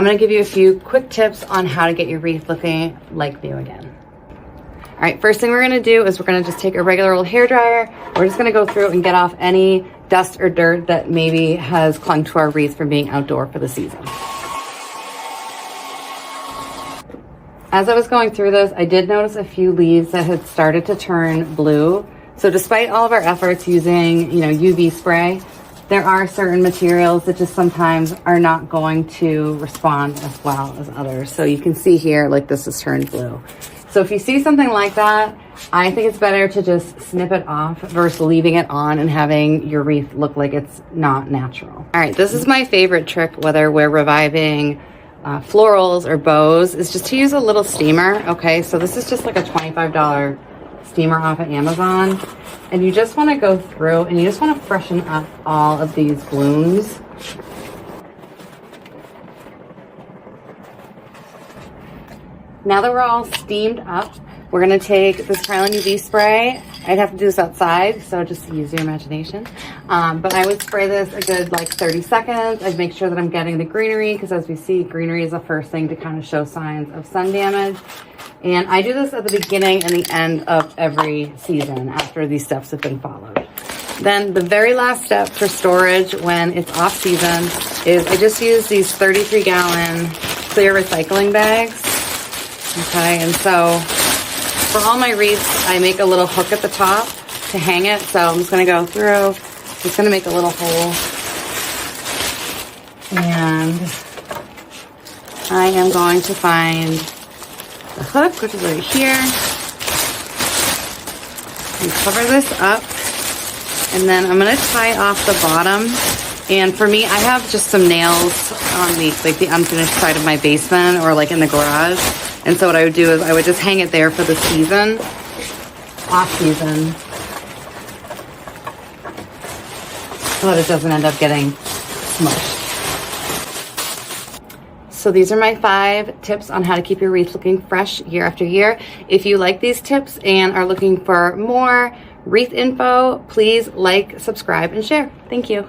I'm gonna give you a few quick tips on how to get your wreath looking like new again. All right, first thing we're gonna do is we're gonna just take a regular old hairdryer. We're just gonna go through and get off any dust or dirt that maybe has clung to our wreath from being outdoor for the season. As I was going through this, I did notice a few leaves that had started to turn blue. So despite all of our efforts using, UV spray, there are certain materials that just sometimes are not going to respond as well as others. So you can see here, like this has turned blue. So if you see something like that, I think it's better to just snip it off versus leaving it on and having your wreath look like it's not natural. All right, this is my favorite trick, whether we're reviving florals or bows, is just to use a little steamer. Okay, so this is just like a $25 steamer off of Amazon, and you just want to go through and you just want to freshen up all of these blooms. Now that we're all steamed up, we're gonna take this Krylon UV spray. I'd have to do this outside, so just use your imagination. But I would spray this a good 30 seconds. I'd make sure that I'm getting the greenery, because as we see, greenery is the first thing to kind of show signs of sun damage. And I do this at the beginning and the end of every season after these steps have been followed. Then the very last step for storage when it's off season is I just use these 33-gallon clear recycling bags. Okay, and so for all my wreaths, I make a little hook at the top to hang it. So I'm just gonna go through, just gonna make a little hole. And I am going to find the hook, which is right here. And cover this up. And then I'm gonna tie off the bottom. And for me, I have just some nails on the unfinished side of my basement or in the garage. And so what I would do is I would just hang it there for the season, off season, so that it doesn't end up getting smushed. So these are my 5 tips on how to keep your wreath looking fresh year after year. If you like these tips and are looking for more wreath info, please like, subscribe, and share. Thank you.